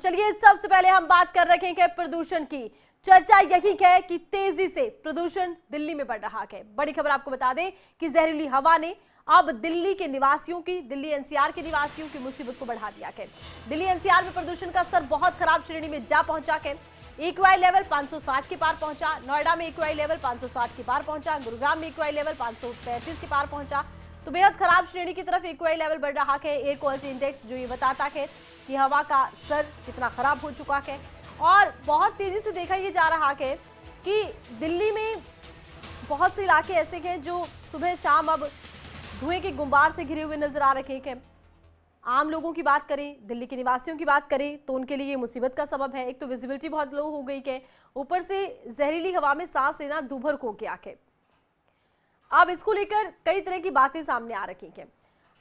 चलिए सबसे पहले हम बात कर रहे हैं प्रदूषण की। चर्चा यही है कि तेजी से प्रदूषण दिल्ली में बढ़ रहा है। बड़ी खबर आपको बता दें कि जहरीली हवा ने अब दिल्ली के निवासियों की, दिल्ली एनसीआर के निवासियों की मुसीबत को बढ़ा दिया है। दिल्ली एनसीआर में प्रदूषण का स्तर बहुत खराब श्रेणी में जा पहुंचा है। एक्यूआई लेवल 560 के पार पहुंचा। नोएडा में एक्यूआई लेवल 560 के पार पहुंचा। गुरुग्राम में एक्यूआई लेवल 535 के पार पहुंचा। तो बेहद खराब श्रेणी की तरफ एक्यूआई लेवल बढ़ रहा है। एयर क्वालिटी इंडेक्स जो ये बताता है कि हवा का स्तर कितना खराब हो चुका है। और बहुत तेजी से देखा ये जा रहा है कि दिल्ली में बहुत से इलाके ऐसे हैं जो सुबह शाम अब धुएं के गुब्बार से घिरे हुए नजर आ रहे हैं। आम लोगों की बात करें, दिल्ली के निवासियों की बात करें तो उनके लिए ये मुसीबत का सबब है। एक तो विजिबिलिटी बहुत लो हो गई है, ऊपर से जहरीली हवा में सांस लेना दूभर हो गया है। अब इसको लेकर कई तरह की बातें सामने आ रही हैं।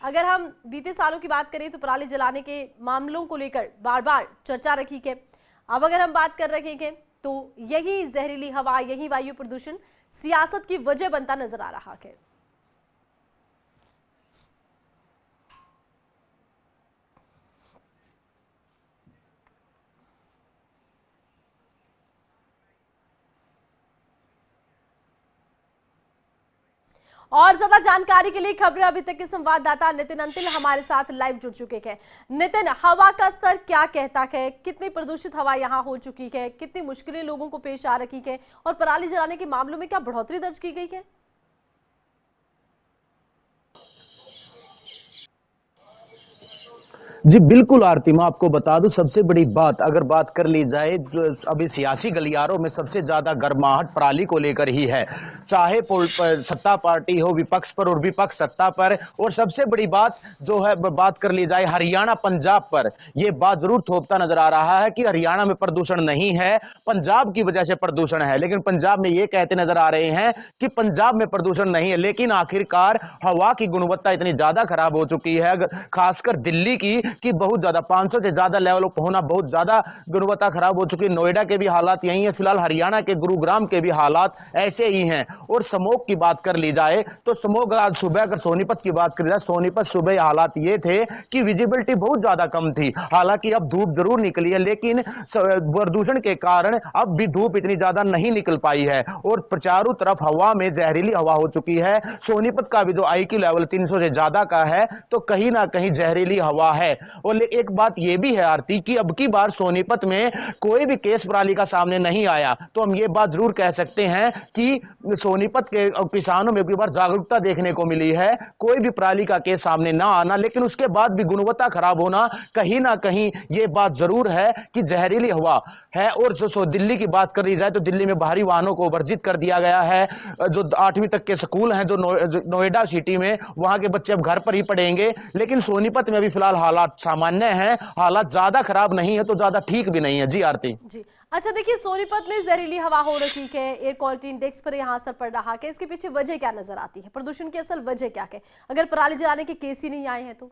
अगर हम बीते सालों की बात करें तो पराली जलाने के मामलों को लेकर बार बार चर्चा रखी है। अब अगर हम बात कर रहे हैं तो यही जहरीली हवा, यही वायु प्रदूषण सियासत की वजह बनता नजर आ रहा है। और ज्यादा जानकारी के लिए खबरें अभी तक के संवाददाता नितिन अंतिल हमारे साथ लाइव जुड़ चुके हैं। नितिन, हवा का स्तर क्या कहता है? कितनी प्रदूषित हवा यहां हो चुकी है? कितनी मुश्किलें लोगों को पेश आ रही है? और पराली जलाने के मामलों में क्या बढ़ोतरी दर्ज की गई है? जी बिल्कुल आरती, मैं आपको बता दूं सबसे बड़ी बात अगर बात कर ली जाए जो अभी सियासी गलियारों में सबसे ज्यादा गर्माहट पराली को लेकर ही है। चाहे सत्ता पार्टी हो विपक्ष पर और विपक्ष सत्ता पर। और सबसे बड़ी बात जो है बात कर ली जाए हरियाणा पंजाब पर, यह बात जरूर थोपता नजर आ रहा है कि हरियाणा में प्रदूषण नहीं है, पंजाब की वजह से प्रदूषण है। लेकिन पंजाब में यह कहते नजर आ रहे हैं कि पंजाब में प्रदूषण नहीं है। लेकिन आखिरकार हवा की गुणवत्ता इतनी ज्यादा खराब हो चुकी है, खासकर दिल्ली की, कि बहुत ज्यादा 500 से ज्यादा लेवल पर होना, बहुत ज्यादा गुणवत्ता खराब हो चुकी है। नोएडा के भी हालात यही है, फिलहाल हरियाणा के गुरुग्राम के भी हालात ऐसे ही हैं। और स्मोक की बात कर ली जाए तो स्मोक आज सुबह अगर सोनीपत की बात करी जाए, सोनीपत सुबह हालात ये थे कि विजिबिलिटी बहुत ज्यादा कम थी। हालांकि अब धूप जरूर निकली है, लेकिन प्रदूषण के कारण अब भी धूप इतनी ज्यादा नहीं निकल पाई है और चारों तरफ हवा में जहरीली हवा हो चुकी है। सोनीपत का भी जो आईक्यू लेवल 300 से ज्यादा का है, तो कहीं ना कहीं जहरीली हवा है। और एक बात यह भी है आरती कि अब की बार सोनीपत में कोई भी केस पराली का सामने नहीं आया, तो हम ये बात जरूर कह सकते हैं कि सोनीपत के किसानों में भी बार जागरूकता देखने को मिली है। कोई भी पराली का केस सामने ना आना, लेकिन उसके बाद भी गुणवत्ता खराब होना, कहीं ना कहीं ये बात जरूर है कि जहरीली हवा है। और जो दिल्ली की बात करी जाए तो दिल्ली में बाहरी वाहनों को वर्जित कर दिया गया है। जो 8वीं तक के स्कूल हैं जो नोएडा सिटी में, वहां के बच्चे अब घर पर ही पढ़ेंगे। लेकिन सोनीपत में भी फिलहाल हालात सामान्य हैं, हालात ज्यादा खराब नहीं है तो ज्यादा ठीक भी नहीं है। जी आरती जी अच्छा, देखिए सोनीपत में जहरीली हवा हो रही है, एयर क्वालिटी इंडेक्स पर यहाँ असर पड़ रहा है। इसके पीछे वजह क्या नजर आती है? प्रदूषण की असल वजह क्या है अगर पराली जलाने के केस ही नहीं आए हैं तो?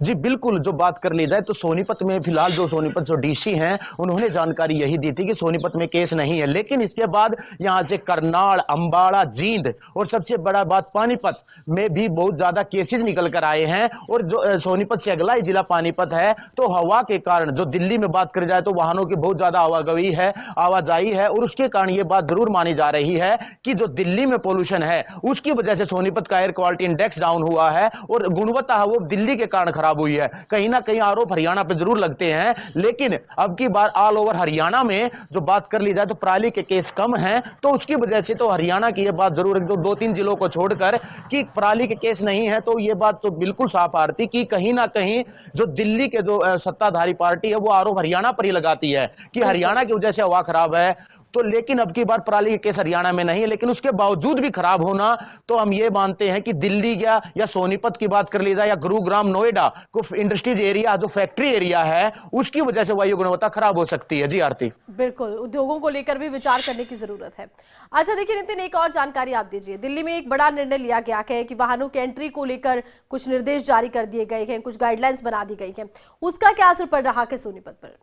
जी बिल्कुल, जो बात कर ली जाए तो सोनीपत में फिलहाल जो सोनीपत जो डीसी हैं उन्होंने जानकारी यही दी थी कि सोनीपत में केस नहीं है। लेकिन इसके बाद यहां से करनाल, अंबाड़ा, जींद और सबसे बड़ा बात पानीपत में भी बहुत ज्यादा केसेस निकल कर आए हैं। और जो सोनीपत से अगला ही जिला पानीपत है, तो हवा के कारण जो दिल्ली में बात करी जाए तो वाहनों की बहुत ज्यादा आवागवी है, आवाजाही है। और उसके कारण यह बात जरूर मानी जा रही है कि जो दिल्ली में पोल्यूशन है उसकी वजह से सोनीपत का एयर क्वालिटी इंडेक्स डाउन हुआ है और गुणवत्ता है वो दिल्ली के कारण खराब हुई है। कहीं ना कहीं आरोप हरियाणा पे जरूर लगते हैं, लेकिन अब की बार ऑल ओवर हरियाणा में जो बात कर ली जाए तो पराली के केस कम हैं, तो उसकी वजह से तो हरियाणा की यह बात जरूर है। दो तीन जिलों को छोड़कर कि पराली के केस नहीं है, तो यह बात तो बिल्कुल साफ आरती कि कहीं ना कहीं जो दिल्ली के जो सत्ताधारी पार्टी है वो आरोप हरियाणा पर ही लगाती है कि हरियाणा की वजह से हवा खराब है। तो लेकिन अब की बार पराली के केस हरियाणा में नहीं है, लेकिन उसके बावजूद भी खराब होना, तो हम ये मानते हैं कि दिल्ली या सोनीपत की बात कर ली जाए या गुरुग्राम, नोएडा को इंडस्ट्रीज एरिया जो फैक्ट्री एरिया है उसकी वजह से वायु गुणवत्ता खराब हो सकती है। जी आरती, बिल्कुल, उद्योगों को लेकर भी विचार करने की जरूरत है। अच्छा देखिए नितिन, एक और जानकारी आप दीजिए। दिल्ली में एक बड़ा निर्णय लिया गया है कि वाहनों के एंट्री को लेकर कुछ निर्देश जारी कर दिए गए हैं, कुछ गाइडलाइंस बना दी गई है। उसका क्या असर पड़ रहा है सोनीपत पर?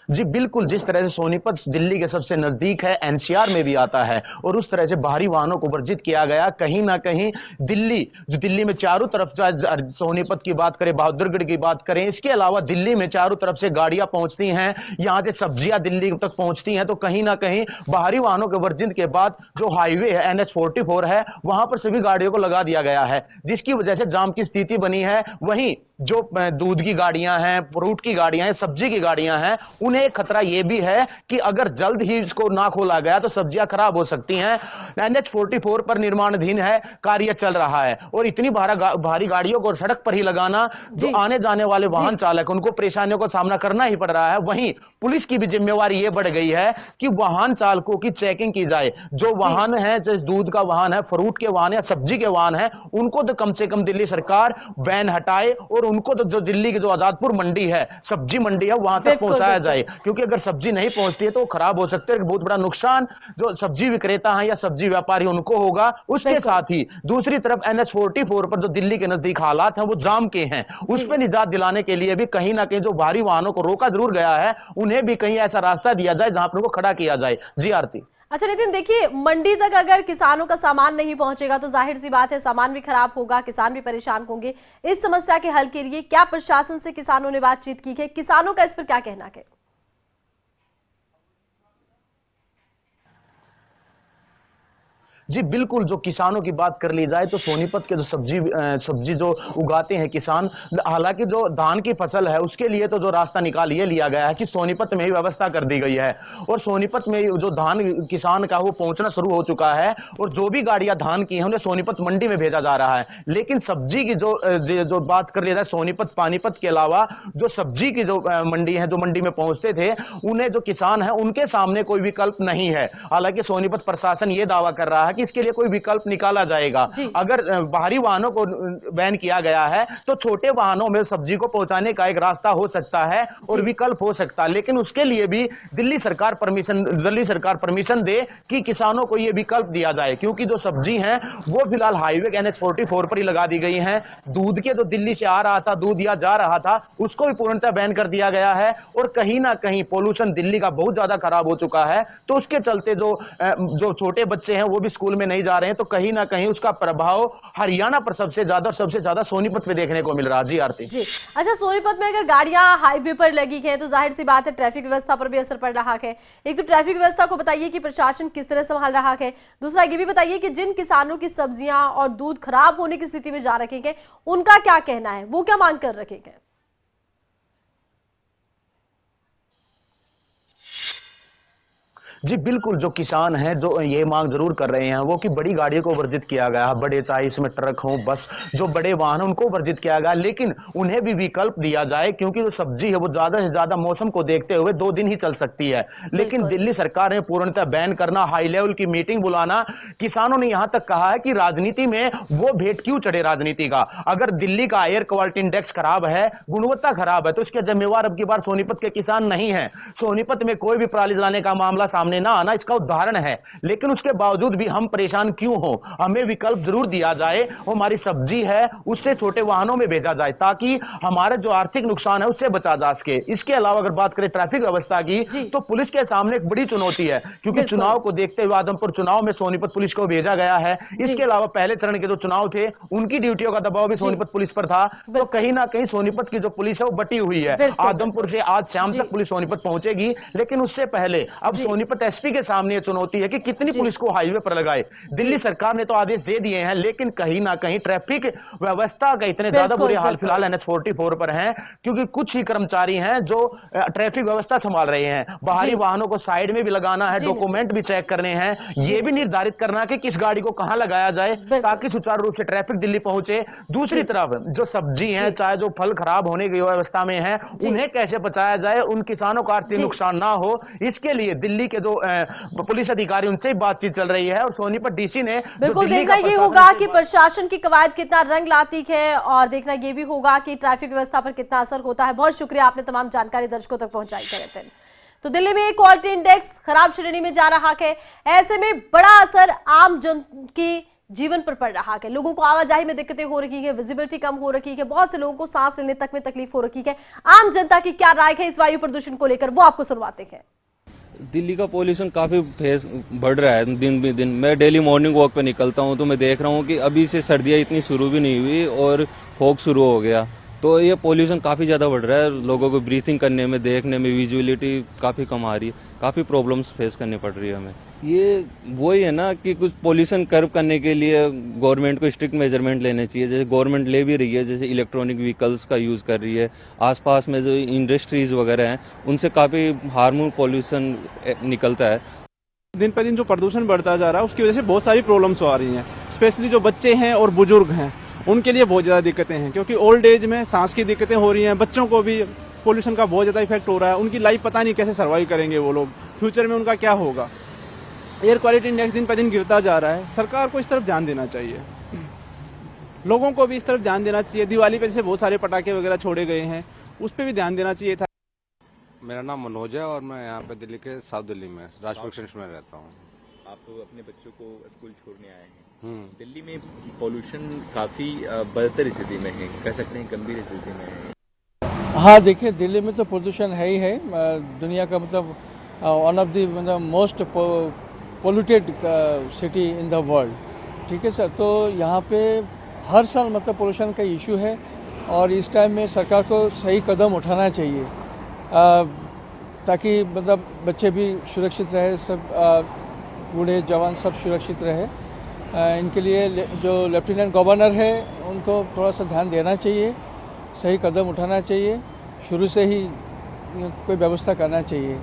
जी बिल्कुल, जिस तरह से सोनीपत दिल्ली के सबसे नजदीक है, एनसीआर में भी आता है और उस तरह से बाहरी वाहनों को वर्जित किया गया। कहीं ना कहीं दिल्ली में चारों तरफ, सोनीपत की बात करें, बहादुरगढ़ की बात करें, इसके अलावा दिल्ली में चारों तरफ से गाड़ियां पहुंचती हैं, यहां से सब्जियां दिल्ली तक पहुंचती हैं। तो कहीं ना कहीं बाहरी वाहनों के वर्जित के बाद जो हाईवे है NH-44 है, वहां पर सभी गाड़ियों को लगा दिया गया है, जिसकी वजह से जाम की स्थिति बनी है। वहीं जो दूध की गाड़ियां हैं, फ्रूट की गाड़ियां हैं, सब्जी की गाड़ियां हैं, उन्हें एक खतरा यह भी है कि अगर जल्द ही इसको ना खोला गया तो सब्जियां खराब हो सकती हैं। NH-44 पर निर्माणाधीन है, कार्य चल रहा है और इतनी भारी गाड़ियों को सड़क पर ही लगाना, जो आने जाने वाले वाहन चालक, उनको परेशानियों का सामना करना ही पड़ रहा है। वहीं पुलिस की भी जिम्मेवारी यह बढ़ गई है कि वाहन चालकों की चेकिंग की जाए। जो वाहन है, जैसे दूध का वाहन है, फ्रूट के वाहन या सब्जी के वाहन है, उनको तो कम से कम दिल्ली सरकार बैन हटाए और उनको तो जो दिल्ली की जो आजादपुर मंडी है, सब्जी मंडी है, वहां तक पहुंचाया जाए। क्योंकि अगर सब्जी नहीं पहुंचती है तो खराब हो सकते हैं। बहुत बड़ा नुकसान जो सब्जी विक्रेता हैं या सब्जी व्यापारी, उनको होगा। उसके साथ ही दूसरी तरफ NH-44 पर जो दिल्ली के नजदीक हालात हैं वो जाम के हैं, उस पर निजात दिलाने के लिए भी कहीं ना कहीं जो भारी वाहनों को रोका जरूर गया है, उन्हें भी कहीं ऐसा रास्ता दिया जाए जहां पर उनको खड़ा किया जाए। जी आरती। अच्छा नितिन, देखिए मंडी तक अगर किसानों का सामान नहीं पहुंचेगा तो जाहिर सी बात है सामान भी खराब होगा, किसान भी परेशान होंगे। इस समस्या के हल के लिए क्या प्रशासन से किसानों ने बातचीत की है? किसानों का इस पर क्या कहना है? जी बिल्कुल, जो किसानों की बात कर ली जाए तो सोनीपत के जो सब्जी जो उगाते हैं किसान, हालांकि जो धान की फसल है उसके लिए तो जो रास्ता निकाल ये लिया गया है कि सोनीपत में ही व्यवस्था कर दी गई है और सोनीपत में जो धान किसान का वो पहुंचना शुरू हो चुका है और जो भी गाड़ियां धान की हैं उन्हें सोनीपत मंडी में भेजा जा रहा है। लेकिन सब्जी की जो बात कर लिया जाए, सोनीपत पानीपत के अलावा जो सब्जी की जो मंडी है, जो मंडी में पहुंचते थे, उन्हें जो किसान है उनके सामने कोई विकल्प नहीं है। हालांकि सोनीपत प्रशासन ये दावा कर रहा है कि इसके लिए कोई विकल्प निकाला जाएगा। अगर बाहरी वाहनों को बैन किया गया है तो छोटे वाहनों में सब्जी को पहुंचाने का एक रास्ता हो सकता है और विकल्प हो सकता है। लेकिन उसके लिए भी दिल्ली सरकार परमिशन दे कि किसानों को यह विकल्प दिया जाए, क्योंकि जो सब्जी है वो फिलहाल हाईवे NH-44 पर ही लगा दी गई है। दूध के जो दिल्ली से आ रहा था, दूध या जा रहा था, उसको भी पूर्णतः बैन कर दिया गया है और कहीं ना कहीं पोल्यूशन दिल्ली का बहुत ज्यादा खराब हो चुका है। तो उसके चलते जो छोटे बच्चे हैं वो भी स्कूल में नहीं जा रहे हैं। तो कहीं ना कहीं उसका प्रभाव हरियाणा पर सबसे ज्यादा सोनीपत में देखने को मिल रहा है। जी आरती जी। अच्छा, सोनीपत में अगर गाड़ियां हाईवे पर लगी हैं तो जाहिर सी बात है ट्रैफिक व्यवस्था पर भी असर पड़ रहा है। एक तो ट्रैफिक व्यवस्था को बताइए कि प्रशासन किस तरह संभाल रहा है, दूसरा ये भी बताइए कि जिन किसानों की सब्जियां और दूध खराब होने की स्थिति में जा रखे हैं उनका क्या कहना है, वो क्या मांग कर रखे हैं? जी बिल्कुल, जो किसान हैं जो ये मांग जरूर कर रहे हैं वो कि बड़ी गाड़ियों को वर्जित किया गया है, बड़े चाहे इसमें ट्रक हो, बस, जो बड़े वाहन उनको वर्जित किया गया, लेकिन उन्हें भी विकल्प दिया जाए, क्योंकि जो सब्जी है वो ज्यादा से ज्यादा मौसम को देखते हुए 2 दिन ही चल सकती है। लेकिन दिल्ली सरकार ने पूर्णतः बैन करना, हाई लेवल की मीटिंग बुलाना, किसानों ने यहां तक कहा है कि राजनीति में वो भेंट क्यों चढ़े राजनीति का। अगर दिल्ली का एयर क्वालिटी इंडेक्स खराब है, गुणवत्ता खराब है, तो इसके जिम्मेवार अब की बार सोनीपत के किसान नहीं है। सोनीपत में कोई भी पराली जलाने का मामला सामने ना आना इसका उदाहरण है, लेकिन उसके बावजूद भी हम परेशान क्यों हो? हमें विकल्प जरूर दिया जाए, हमारी सब्जी है उससे छोटे वाहनों में भेजा जाए ताकि हमारा जो आर्थिक नुकसान है उससे बचा जा सके। इसके अलावा अगर बात करें ट्रैफिक व्यवस्था की तो पुलिस के सामने एक बड़ी चुनौती है, क्योंकि चुनाव को देखते हुए आदमपुर चुनाव में सोनीपत पुलिस को भेजा गया है। इसके अलावा पहले चरण के जो चुनाव थे उनकी ड्यूटियों का दबाव भी सोनीपत पुलिस पर था। तो कहीं ना कहीं सोनीपत की जो पुलिस है वो बटी हुई है। आदमपुर से आज शाम तक पुलिस सोनीपत पहुंचेगी, लेकिन उससे पहले अब सोनीपत एसपी के सामने यह चुनौती है कि कितनी पुलिस को हाईवे पर लगाए। दिल्ली सरकार ने तो आदेश दे दिए हैं, लेकिन कहीं ना कहीं ट्रैफिक व्यवस्था का इतने ज्यादा बुरे हाल फिलहाल NH-44 पर हैं, क्योंकि कुछ ही कर्मचारी हैं जो ट्रैफिक व्यवस्था संभाल रहे हैं। बाहरी वाहनों को साइड में भी लगाना है, डॉक्यूमेंट भी चेक करने हैं, यह भी निर्धारित करना कि किस गाड़ी को कहां लगाया जाए ताकि सुचारू रूप से ट्रैफिक दिल्ली पहुंचे। दूसरी तरफ जो सब्जी है, चाहे जो फल खराब होने की व्यवस्था में है, उन्हें कैसे बचाया जाए, उन किसानों का आर्थिक नुकसान ना हो, इसके लिए दिल्ली के जो पुलिस अधिकारी उनसे बातचीत चल रही है। और सोनीपत डीसी ने बिल्कुल देखना ये होगा कि प्रशासन की कवायद कितना रंग लाती है और देखना ये भी होगा कि ट्रैफिक व्यवस्था पर कितना असर होता है। बहुत शुक्रिया, आपने तमाम जानकारी दर्शकों तक पहुंचाई। करते तो दिल्ली में क्वालिटी इंडेक्स खराब श्रेणी में जा रहा है, ऐसे में बड़ा असर आम जन की जीवन पर पड़ रहा है। लोगों को आवाजाही में दिक्कतें हो रही है, विजिबिलिटी कम हो रही है, बहुत से लोगों को सांस लेने तक में तकलीफ हो रही है। आम जनता की क्या राय है इस वायु प्रदूषण को लेकर, वो आपको सुनवाते हैं। दिल्ली का पोल्यूशन काफी फेस बढ़ रहा है दिन भी दिन। मैं डेली मॉर्निंग वॉक पे निकलता हूँ तो मैं देख रहा हूँ कि अभी से सर्दियाँ इतनी शुरू भी नहीं हुई और फॉग शुरू हो गया, तो ये पोल्यूशन काफी ज्यादा बढ़ रहा है। लोगों को ब्रीथिंग करने में, देखने में विजुअलिटी काफी कम आ रही है, काफी प्रॉब्लम्स फेस करनी पड़ रही है हमें। ये वही है ना कि कुछ पोल्यूशन कर्व करने के लिए गवर्नमेंट को स्ट्रिक्ट मेजरमेंट लेने चाहिए, जैसे गवर्नमेंट ले भी रही है, जैसे इलेक्ट्रॉनिक व्हीकल्स का यूज़ कर रही है। आसपास में जो इंडस्ट्रीज वगैरह हैं उनसे काफ़ी हार्मफुल पोल्यूशन निकलता है। दिन पर दिन जो प्रदूषण बढ़ता जा रहा है उसकी वजह से बहुत सारी प्रॉब्लम्स आ रही हैं। स्पेशली जो बच्चे हैं और बुजुर्ग हैं उनके लिए बहुत ज़्यादा दिक्कतें हैं, क्योंकि ओल्ड एज में सांस की दिक्कतें हो रही हैं। बच्चों को भी पोल्यूशन का बहुत ज़्यादा इफेक्ट हो रहा है। उनकी लाइफ पता नहीं कैसे सर्वाइव करेंगे वो लोग, फ्यूचर में उनका क्या होगा। एयर क्वालिटी इंडेक्स दिन पर दिन गिरता जा रहा है। सरकार को इस तरफ ध्यान देना चाहिए, लोगों को भी इस तरफ ध्यान देना चाहिए। दिवाली पे जैसे बहुत सारे पटाखे वगैरह छोड़े गए हैं, उस पर भी ध्यान देना चाहिए था। मेरा नाम मनोज है और मैं यहाँ पे दिल्ली के साउथ दिल्ली में राजपुर एक्सटेंशन में रहता हूँ। आप अपने बच्चों को स्कूल छोड़ने आए हैं। दिल्ली में पोल्यूशन काफी बदतर स्थिति में है, कह सकते हैं गंभीर स्थिति में है। हाँ, देखिए दिल्ली में तो प्रदूषण है ही है। दुनिया का मतलब वन ऑफ द मतलब most polluted city in the world. ठीक है सर, तो यहाँ पे हर साल मतलब पोल्यूशन का इशू है और इस टाइम में सरकार को सही कदम उठाना चाहिए ताकि मतलब बच्चे भी सुरक्षित रहे, सब बूढ़े जवान सब सुरक्षित रहे। इनके लिए जो लेफ्टिनेंट गवर्नर है उनको थोड़ा सा ध्यान देना चाहिए, सही कदम उठाना चाहिए, शुरू से ही कोई व्यवस्था करना चाहिए।